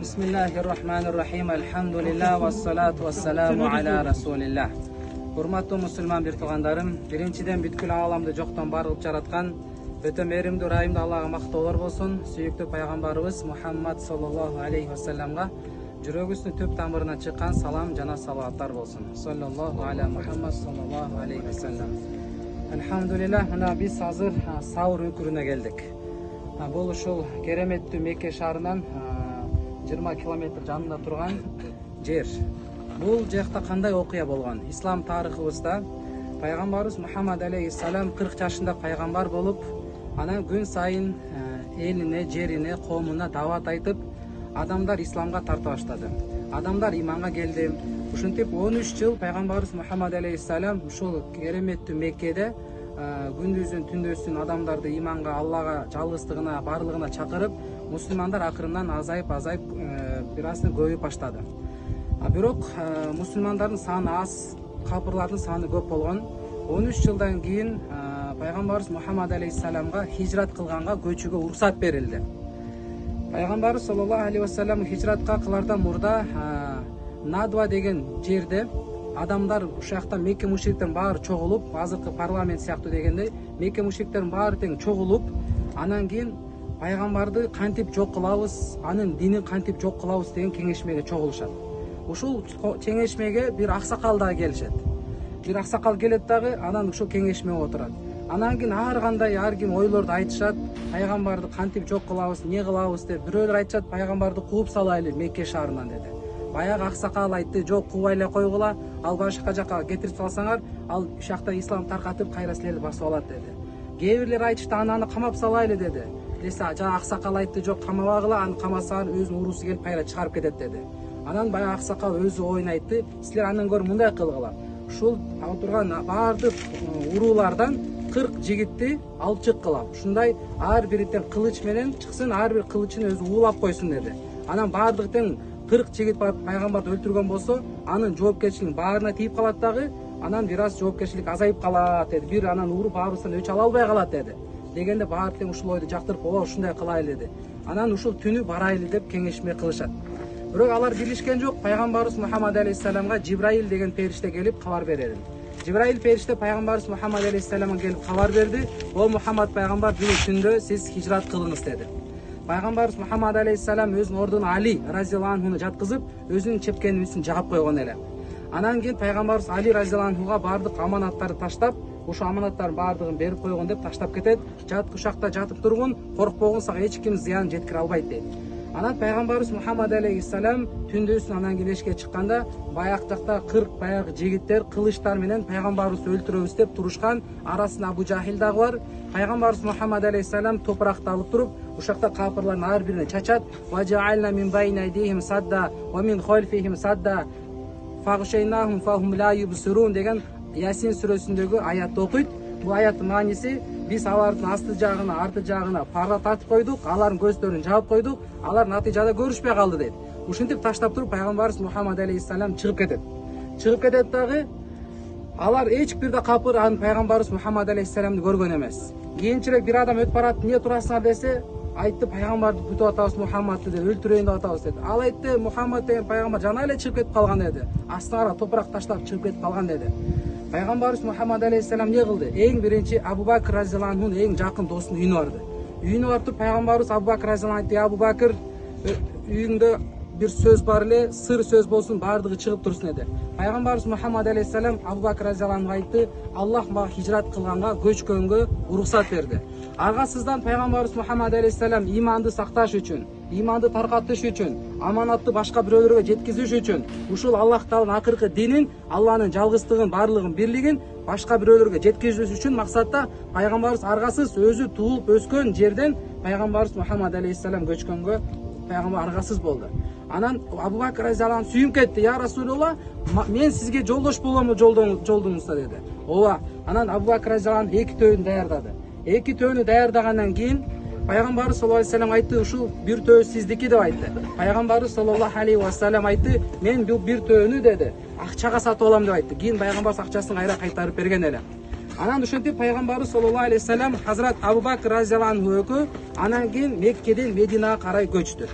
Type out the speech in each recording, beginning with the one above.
Bismillahirrahmanirrahim. Elhamdülillah ve salatu ve selamu ala Rasulillah. Hurmatlı Müslüman bir tuğandarım, birinciden bütkül alamda joktan bar kılıp jaratkan, öte merimdi rayımda Allah'a maqtoolor bolsun. Süyüktü Peygambarыбыз Muhammad sallallahu aleyhi ve sellem'ga жүрөгүбүздүн төп тамырынан чыккан салам жана салаваттар болсун. Sallallahu ala Muhammad sallallahu aleyhi ve sellem. Elhamdülillah, mына биз азыр Саур өкүрүнө келдик. Бул ушул кереметтүү Мекке шаарынан 20 километр жанында турган жер. Бул жакта кандай окуя болгон? Ислам тарыхыбызда Пайгамбарыбыз Мухаммад алейхиссалам 40 жашында пайгамбар болуп, анан күн сайын элине, жерине, коомуна дават айтып, адамдар исламга тарта баштады. Адамдар иманга келди. Ушинтип 13 жыл Пайгамбарыбыз Мухаммад алейхиссалам ушул кереметтүү Меккеде күндүзүн түндөсүн адамдарды иманга, Аллага жалгыздыгына, барлыгына чакырып, мусулмандар акырындан азайып бир аздан көбөйүп баштады. Бирок мусулмандардын саны аз, капырлардын саны көп болгон. 13 жылдан кийин Пайгамбарыбыз Мухаммад алейхиссаламга хижрат кылганга, көчүүгө уруксат берилди. Пайгамбарыбыз саллаллаху алейхи ва саллям хижратка кылардан мурда Надва деген жерде адамдар ушакта Мекке мушриктерин баары чогулуп, азыркы парламент сыяктуу дегендей, Мекке мушриктерин баары тең чогулуп, анан кийин пайгамбарды кантип жок кылабыз, анын динин кантип жок кылабыз деген кеңешмеге чогулушат. Ушул кеңешмеге бир аксакал дагы келишет. Бир аксакал келет дагы, анан ушул кеңешмеге отурат. Анан кийин ар кандай ар ким ойлорду айтышат, пайгамбарды кантип жок кылабыз, эмне кылабыз деп. Бирөөлөр айтышат, пайгамбарды кууп салайлы Мекке шаарынан деди. Баягы аксакал айтты, жок, куубай эле койгула, ал башка жака кетирип салсаңар, ал ушакта ислам таркатып, кайра силерди басып алат деди. Кээ бирлер айтышты, ананы камап салайлы деди. Десе, жана аксакал айтты, жок, камабагыла, аны камасаң өзүнүн уруусу келип кайра чыгарып кетет деди. Анан баягы аксакал өзү оюн айтты, силер андан көрө мындай кылгыла. Ушул отурган баардык уруулардан 40 жигитти алып чыккыла. Ушундай ар бириттен кылыч менен чыксын, ар бир кылычын өзү уулап койсун деди. Анан баардык тең 40 жигит барып пайгамбарды өлтүргөн болсо, анын жоопкерчилиги баарына тийип калат дагы, анан бир аз жоопкерчилик азайып калат деди. Бир анан уруп баарыбыздан өч ала албай калат деди. Дегенде баары тең ушул ойду жактырып, ооба ушундай кылайлы деди. Анан ушул түнү барайлы деп кеңешме кылышат. Бирок алар билишкен жок, пайгамбарыбыз Мухаммад алейхиссаламга Жибраил деген периште келип кабар берерин. Жибраил периште пайгамбарыбыз Мухаммад алейхиссаламга келип кабар берди. О Мухаммад пайгамбар, бүгүн түндө сиз хижрат кылыңыз деди. Пайгамбарыбыз Мухаммад алейхиссалам өзүнүн ордуна Али разияллаху анхуну жаткызып, өзүнүн чепкенин жагып койгон эле. Анан кийин пайгамбарыбыз Али разияллаху анхуга бардык аманаттарды таштап, ушул аманаттардын баардыгын берип койгон деп таштап кетет. Ушакта жатып тургун, коркпогун, сага эч ким зыян жеткире албайт дейт. Анан пайгамбарыбыз Мухаммад алейхиссалам түндөсүн анан кийин эшикке чыкканда, баягы жакта 40 баягы жигиттер кылычтар менен пайгамбарыбызды өлтүрөбүз деп турушкан. Арасында Абу Жахил дагы бар. Пайгамбарыбыз Мухаммад алейхиссалам топуракты алып туруп, ушакта капырлардын ар бирине чачат. Ва жаална мин байнайдихим садда ва мин хольфихим садда фагшайнахум фахум ла юбсурун деген Ясин сүрөсүндөгү аятты окуйт. Бул аяттын мааниси, биз алардын асты жагына, арты жагына парда тартып койдук, алардын көздөрүн жаап койдук, алар натыйжада көрүшпөй калды дейт. Ушинтип таштап туруп пайгамбарыбыз Мухаммад алейхиссалам чыгып кетет. Чыгып кетет дагы, алар эч бир да капыр анын пайгамбарыбыз Мухаммад алейхиссаламды көргөн эмес. Кийинчерээк бир адам өтүп барат, эмне турасыңар десе, айтты, пайгамбарды күтүп атабыз, Мухаммадты деп өлтүрөйүн деп атабыз деди. Ал айтты, Мухаммад деген пайгамбар жана эле чыгып кетип калган деди. Астына топурак таштап чыгып кетип калган деди. Пайгамбарыбыз Мухаммад алейхиссалам не кылды? Эң биринчи Абу Бакр разияллаху анхунун эң жакын досунун үйүнө барды. Үйүнө барып туруп пайгамбарыбыз Абу Бакр разияллаху анху айтты, Абу Бакр, үйүңдө бир сөз бар эле, сыр сөз болсун, баардыгы чыгып турсун деди. Пайгамбарыбыз Мухаммад алейхиссалам Абу Бакр разияллаху анхуга айтты, Аллах мага хижрат кылганга, көчкөнгө уруксат берди. Аргасыздан пайгамбарыбыз Мухаммад алейхиссалам иманды сакташ үчүн, иманды таркатыш үчүн, аманатты башка бирөөлөргө жеткизиш үчүн, ушул Аллах тааланын акыркы динин, Алланын жалгыздыгын, барлыгын, бирлигин башка бирөөлөргө жеткизиш үчүн максатта пайгамбарыбыз аргасыз өзү туулуп өскөн жерден пайгамбарыбыз Мухаммад алейхиссалам көчкөнгө пайгамбар аргасыз болду. Анан Абу Бакр разияллаху анху сүйүнүп кетти. Я Расулулла, мен сизге жолдош болому жолдоңузда деди. Ооба. Анан Абу Бакр разияллаху анху эки төөнү даярдады. Эки төөнү даярдагандан кийин пайгамбарыбыз саллаллаху алейхи ва саллям айтты, ушул бир төө сиздики деп айтты. Пайгамбарыбыз саллаллаху алейхи ва саллям айтты, мен бул бир төөнү деди, акчага сатып алам деп айтты. Кийин пайгамбарыбыз акчасын кайра кайтарып берген эле. Анан ушинтип пайгамбарыбыз саллаллаху алейхи ва саллям Хазрат Абу Бакр разияллаху анху экөө анан кийин Меккеден Мединага карай көчтү.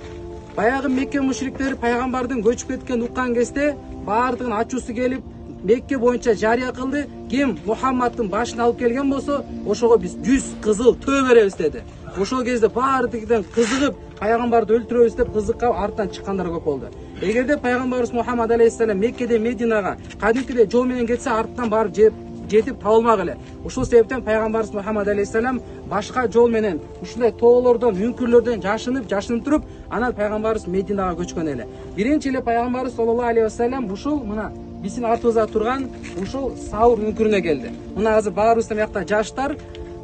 Баягы Мекке мушриктери пайгамбардын көчүп кеткенин уккан кезде баардыгын ачуусу келип Мекке боюнча жарыя кылды. Ким Мухаммаддын башын алып келген болсо, ошого биз 100 кызыл төө беребиз деди. Ошол кезде баардыгынан кызыгып, пайгамбарды өлтүрөбүз деп кызыкка арттан чыккандар көп болду. Эгерде пайгамбарыбыз Мухаммад алейхиссалам Меккеден Мединага кадимкидей жол менен кетсе, арттан барып жетип табылмак эле. Ушул себептен пайгамбарыбыз Мухаммад алейхиссалам башка жол менен ушундай тоолордон, үңкүрлөрдөн жашынып туруп, анан пайгамбарыбыз Мединага көчкөн эле. Биринчи эле пайгамбарыбыз саллаллаху алейхи вассалам ушул мына биздин артыбызда турган ушул Саур үңкүрүнө келди. Мына азыр баарыбыз мыякта жаштар,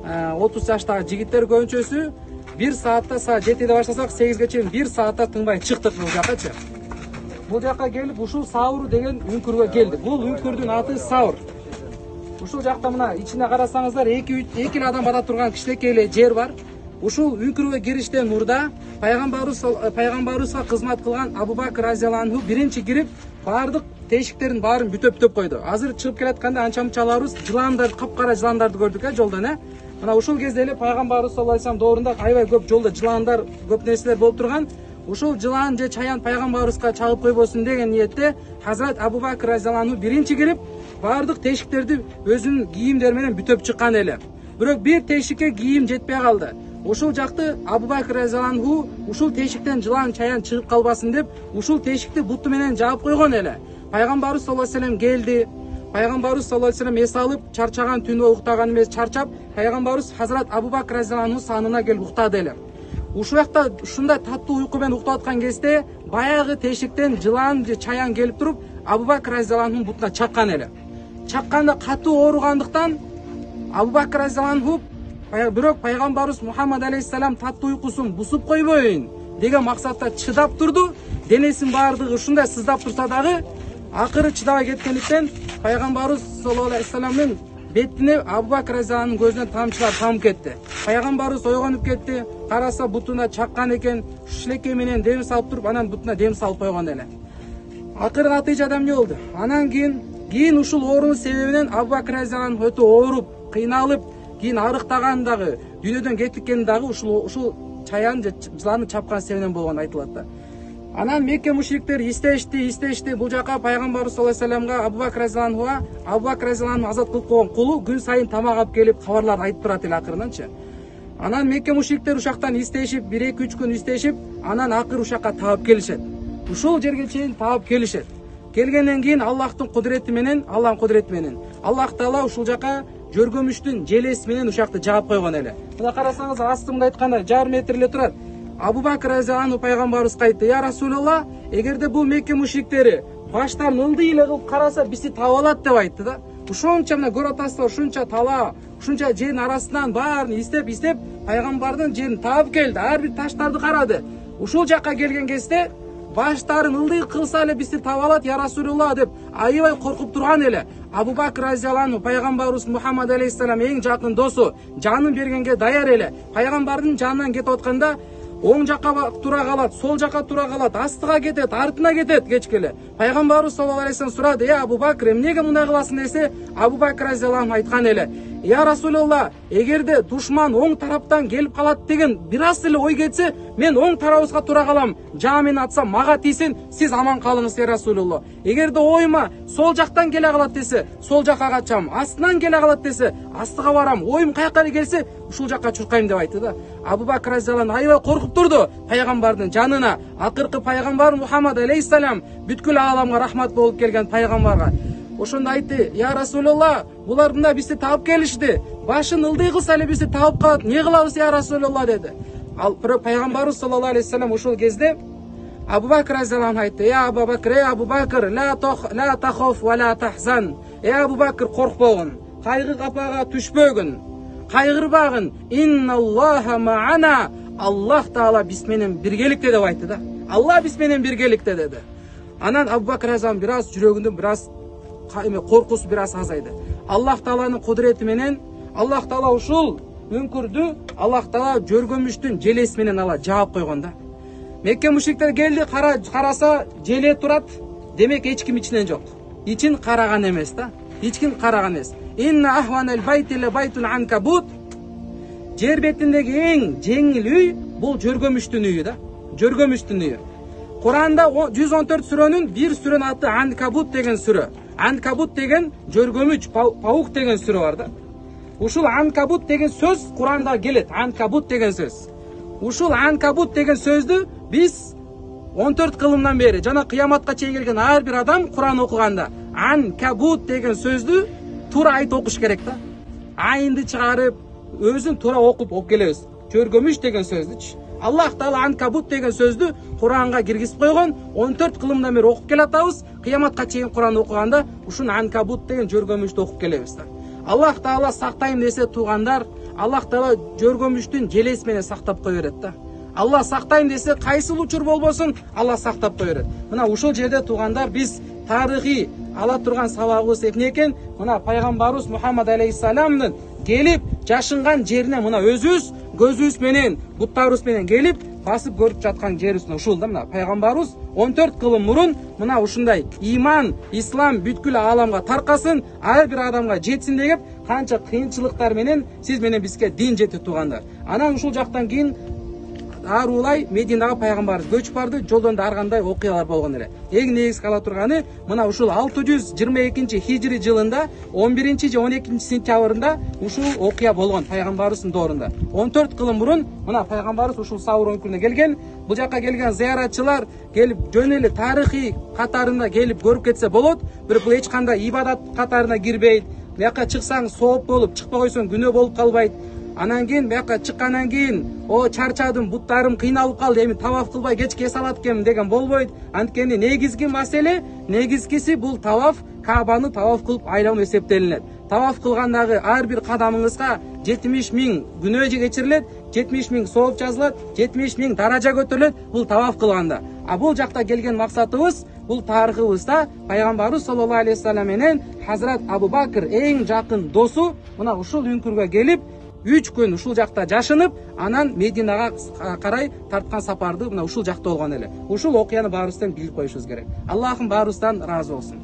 30 жаштагы жигиттер көбүнчөсү 1 саатта саат 7де баштасак 8ге чейин 1 саатта тынбай чыктык бул жакачы. Бул жакка келип ушул Саур деген үңкүргө келдик. Бул үңкүрдүн аты Саур. Ушул жакта мына ичине карасаңыздар 2 адам бара турган кичинекей эле жер бар. Ушул үңкүргө кириштен мурда пайгамбарыбызга кызмат кылган Абу Бакр разияллаху анху биринчи кирип, баардык тешиктерин баарын бүтөп койду. Азыр чыгып келатканда анча-мунчаларыбыз жыландар, капкара жыландарды көрдүк, жолдон, Мына ушул кезде эле пайгамбарыбыз саллаллаху алейхи вассалам доорунда аябай көп жолдо жыландар, көп нерселер болуп турган. Ушул жылан же чаян пайгамбарыбызга чагып койбосун деген ниетте Хазрат Абу Бакр разияллаху анху биринчи кирип, баардык тешиктерди өзүнүн кийимдери менен бүтөп чыккан эле. Бирок бир тешикке кийим жетпей калды. Ушул жакты Абу Бакр разияллаху анху ушул тешиктен жылан чаян чыгып калбасын деп, ушул тешикти буту менен жаап койгон эле. Пайгамбарыбыз саллаллаху алейхи вассалам келди. Пайгамбарыбыз саллаллаху алейхи вассалам эс алып, чарчаган түнү уктаган эмес, чарчап, пайгамбарыбыз Хазрат Абу Бакр разияллаху анху санына келип уктады эле. Ушул жакта ушундай таттуу уйку менен уктап аткан кезде баягы тешиктен жылан же чаян келип туруп, Абу Бакр разияллаху анхунун бутуна чаккан эле. Чакканда катуу ооругандыктан Абу Бакр разияллаху анху бирок пайгамбарыбыз Мухаммад алейхиссалам таттуу уйкусун бусуп койбойн деген максатта чыдап турду. Денесин баардыгы ушундай сыздап турса дагы, акыры чыдабай кеткендиктен пайгамбарыбыз саллаллаху алейхи вассаламдын бетине Абу Бакр разияллаху анхунун көзүнөн тамчылар тамып кетти. Пайгамбарыбыз ойгонуп кетти, караса бутуна чаккан экен, шилекей менен дем салып туруп, анан бутуна дем салып койгон эле. Акыры натыйжада эмне болду? Анан кийин ушул оорунун себебинен Абу Бакр разияллаху анху өтө ооруп, кыйналып, кийин арыктаган дагы, дүйнөдөн кеткен дагы ушул чаян же жыланды чапкан себебинен болгон айтылат да. Анан Мекке мушриктер истешти, бул жака пайгамбарыбыз саллаллаху алейхи вассаламга Абу Бакр разияллаху анхуга Абу Бакр разияллаху анху азат кылып койгон кулу күн сайын тамак алып келип кабарларды айтып турат эле акырынанчы. Анан Мекке мушриктер ушактан истешип, 1-2-3 күн истешип, анан акыры ушакка таап келишет. Ушул жерге чейин таап келишет. Келгенден кийин Аллахтын кудурети менен, Аллах Таала ушул жака жөргөмүштүн желеси менен ушакты жаап койгон эле. Мына карасаңыз астымда айтканда 1,5 метр эле турат. Абу Бакр разияллаху анху пайгамбарыбызга айтты: "Я Расулулла, эгерде бул Мекке мушриктери баштарын ылдый эле кылып караса, бизди таап алат" деп айтты да. Ушунча мына көрүп атасыздар, ушунча тала, ушунча жердин арасынан баарын истеп, пайгамбардын жерин таап келди. Ар бир таштарды карады. Ушул жакка келген кезде баштарын ылдый кылса эле бизди таап алат, "Я Расулулла" деп аябай коркуп турган эле. Абу Бакр разияллаху анху пайгамбарыбыз Мухаммад алейхиссалам эң жакын досу, жанын бергенге даяр эле. Пайгамбардын жанынан кетип атканда оң жакка тура калат, сол жакка тура калат, астыга кетет, артына кетет кечкеле. Пайгамбарыбыз саллаллаху алейхи вассалам сурады: Абу Бакр, эмнеге мындай кыласың десе, Абу Бакр разияллаху анху айткан эле: "Я Расулулла, эгерде душман оң тараптан келип калат деген бир аз эле ой кетсе, мен оң тарабыбызга тура калам. Жаа мен атсам мага тийсин, сиз аман калыңыз, я Расулулла. Эгерде ойма сол жактан келе калат десе, сол жакка качам, астынан келе калат десе, астыга барам, оюм каяка келсе, ушул жакка чуркайм" деп айтты да. Абу Бакр разияллаху анху аябай коркуп турду пайгамбардын жанына. Акыркы пайгамбар Мухаммад алейхиссалам бүткүл ааламга рахмат болуп келген пайгамбарга. Ошондо айтты: "Я Расулулла, булар мында бизди таап келишти. Башын ылдый кылса эле бизди таап калат. Не кылабыз, я Расулулла" деди. Ал пайгамбарыбыз саллаллаху алейхи вассалам ушул кезде Абу Бакр разияллаху анху айтты: Абу Бакр, ла тахоф ва ла тахзан. Абу Бакр, коркпогун, кайгы капага түшпөгүн, кайгырбагын. Инналлаха маана. Аллах Таала биз менен биргеликте деп айтты да. Алла биз менен биргеликте деди. Анан Абу Бакр разияллаху бир аз жүрөгүндө бир аз коркусу бир аз азайды. Аллах Тааланын кудурети менен Аллах Таала ушул үңкүрдү Аллах Таала жөргөмүштүн желеси менен ала жаап койгон да. Мекке мушриктер келди, караса желе турат. Демек эч ким ичинен жок. Ичин караган эмес да. Эч ким караган эмес. Инна ахванал байти ла байтун анкабут. Жер бетиндеги эң жеңил үй бул жөргөмүштүн үйү да. Жөргөмүштүн үйү. Kur'an'da 114 сүрөнүн bir сүрөнүн аты Анкабут деген сүрө. Анкабут деген жөргөмүч, паук деген сүрө бар да. Ушул Анкабут деген сөз Kur'анда келет. Анкабут деген сөз. Ушул Анкабут деген сөздү биз 14 кылымдан бери жана кыяматка чейин келген ар бир адам Kur'ан окуганда Анкабут деген сөздү туура айтып окуш керек да. Айынды чыгарып, өзүн туура окуп келебиз. Жөргөмүч деген сөздүчү. Аллах Таала Анкабут деген сөздү Kur'анга киргизип койгон. 14 кылымдан бери окуп келатабыз. Кыяматка чейин Kur'ан окуганда ушун Анкабут деген жөргөмүчтү окуп келебиз да. Аллах Таала сактайм десе туугандар, Аллах Таала жөргөмүчтүн желеси менен сактап кое берет да. Алла сактайм десе кайсыл учур болбосун, Алла сактап кое берет. Мына ушул жерде туугандар биз тарыхый ала турган сабагыбыз эмне экен? Мына пайгамбарыбыз Мухаммад алейхиссаламдын келип жашынган жерине мына өзүбүз көзүбүз менен, буттарыбыз менен келип басып көрүп жаткан жерибиз ушул да. Мына пайгамбарыбыз 14 кылым мурун мына ушундай иман, ислам бүткүл ааламга таркасын, ар бир адамга жетсин деп канча кыйынчылыктар менен сиз менен бизге дин жетти туугандар. Анан ушул жактан кийин Арулай Мединага пайгамбарыбыз көчүп барды, жолдон да ар кандай окуялар болгон эле. Эң негизги ала турганы мына ушул 622 хижри жылында 11 же 12 сентябрында ушул окуя болгон пайгамбарыбыздын доорунда. 14 кылым мурун мына пайгамбарыбыз ушул Саур өлкөсүнө келген. Бул жака келген зыяратчылар келип жөн эле тарыхый катарында келип көрүп кетсе болот, бирок бул эч кандай ибадат катарына кирбейт. Буяка чыксаң сооп болуп, чыкпай койсоң күнөө болуп калбайт. Анан кийин буяка чыккандан кийин чарчадым, буттарым кыйналып калды, эми таваф кылбай кечке эс алат экенмин деген болбойт. Анткени негизги маселе, негизгиси бул таваф, Каабаны таваф кылып айлануу эсептелинет. Таваф кылгандагы ар бир кадамыңызга 70 000 күнөө кечирилет, 70 000 сооп жазылат, 70 000 даража көтөрүлөт бул таваф кылганда. А бул жакта келген максатыбыз, бул тарыхыбызда пайгамбарыбыз саллаллаху алейхи вассалам менен Хазрат Абу Бакр эң жакын досу мына ушул үңкүргө келип 3 күн ушул жакта жашынып, анан Мединага карай тарткан сапарды мына ушул жакта болгон эле. Ушул окуяны баарыбыздан билип коюшубуз керек. Аллахым баарыбыздан ыраазы болсун.